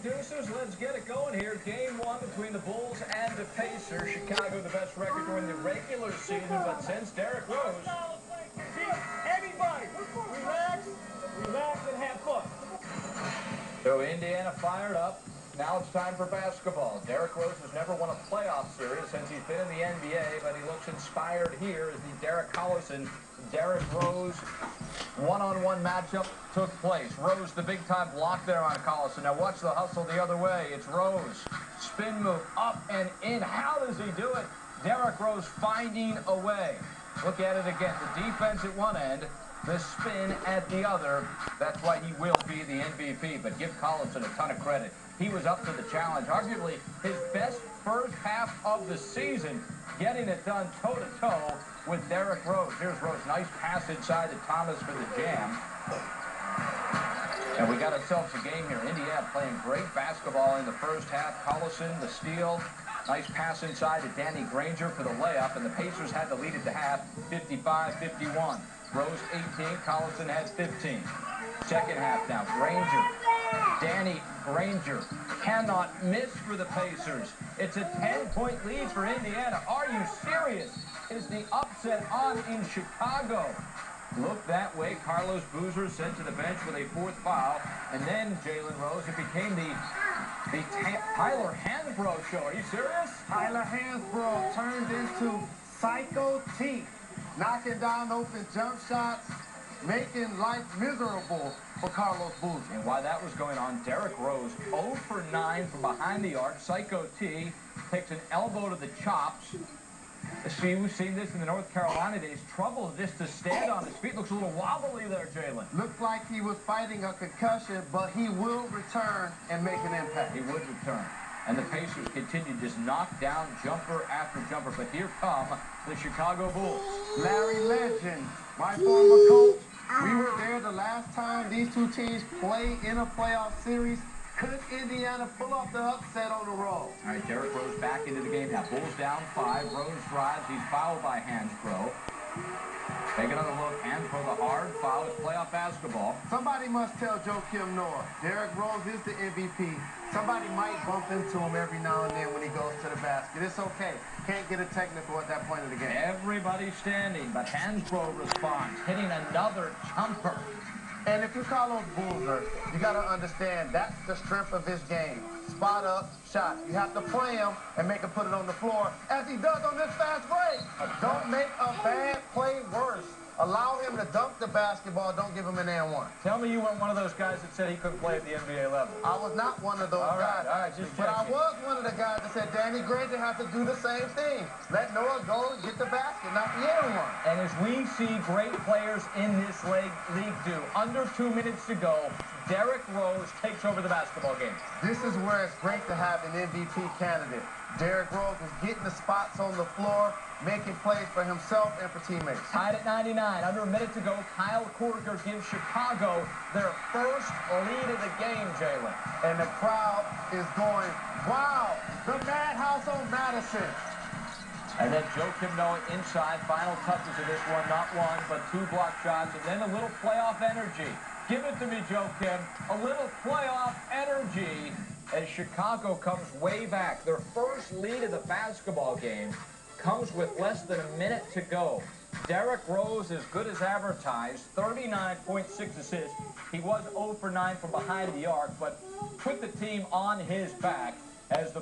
Deuces, let's get it going here. Game one between the Bulls and the Pacers. Chicago, the best record during the regular season, but since Derrick Rose. Everybody, relax, and have fun. So Indiana fired up. Now it's time for basketball. Derrick Rose has never won a playoff series since he's been in the NBA, but he looks inspired here as the Derek Collison, Derrick Rose one-on-one matchup took place. Rose, the big-time block there on Collison. Now watch the hustle the other way. It's Rose. Spin move up and in. How does he do it? Derrick Rose finding a way. Look at it again. The defense at one end, the spin at the other. That's why he will be the MVP. But give Collison a ton of credit. He was up to the challenge. Arguably his best first half of the season, getting it done toe-to-toe with Derrick Rose. Here's Rose. Nice pass inside to Thomas for the jam. And we got ourselves a game here. Indiana playing great basketball in the first half. Collison, the steal. Nice pass inside to Danny Granger for the layup. And the Pacers had the lead at the half, 55-51. Rose 18, Collison has 15. Second half now, Granger. Danny Granger cannot miss for the Pacers. It's a 10-point lead for Indiana. Are you serious? Is the upset on in Chicago? Look that way. Carlos Boozer sent to the bench with a fourth foul. And then Jalen Rose, it became the Tyler Hansbrough show. Are you serious? Tyler Hansbrough turned into Psycho T, knocking down open jump shots, making life miserable for Carlos Boozer. And while that was going on, Derrick Rose 0 for 9 from behind the arc. Psycho T takes an elbow to the chops. See, we've seen this in the North Carolina days. Trouble just to stand on his feet. Looks a little wobbly there, Jalen. Looked like he was fighting a concussion, but he will return and make an impact. He would return. And the Pacers continue to just knock down jumper after jumper. But here come the Chicago Bulls. Larry Legend, my former coach. We were there the last time these two teams played in a playoff series. Could Indiana pull off the upset on the road? All right, Derrick Rose back into the game now. Bulls down 5. Rose drives. He's fouled by Hansbrough. Take another look. Hansbrough, the hard foul. It's playoff basketball. Somebody must tell Joakim Noah, Derrick Rose is the MVP. Somebody might bump into him every now and then when he goes to the basket. It's okay. Can't get a technical at that point of the game. Everybody's standing, but Hansbrough responds, hitting another jumper. And if you're Carlos Boozer, you got to understand that's the strength of his game. Spot up, shot. You have to play him and make him put it on the floor, as he does on this fast break. Don't make a bad play worse. Allow him to dunk the basketball. Don't give him an and one. Tell me you weren't one of those guys that said he couldn't play at the NBA level. I was not one of those guys. All right, just but checking. I was one of the guys that said Danny Granger has to do the same thing. Let Noah go and get the basket, not the and one. And as we see great players in this league do, under 2 minutes to go, Derrick Rose takes over the basketball game. This is where it's great to have an MVP candidate. Derrick Rose is getting the spots on the floor, making plays for himself and for teammates. Tied at 99, under a minute to go, Kyle Korver gives Chicago their first lead of the game, Jalen. And the crowd is going, wow, the madhouse on Madison. And then Joakim Noah inside, final touches of this one, not one, but 2 block shots, and then a little playoff energy. Give it to me, Joakim. A little playoff energy as Chicago comes way back. Their first lead of the basketball game comes with less than a minute to go. Derrick Rose, as good as advertised, 39.6 assists. He was 0 for 9 from behind the arc, but put the team on his back as the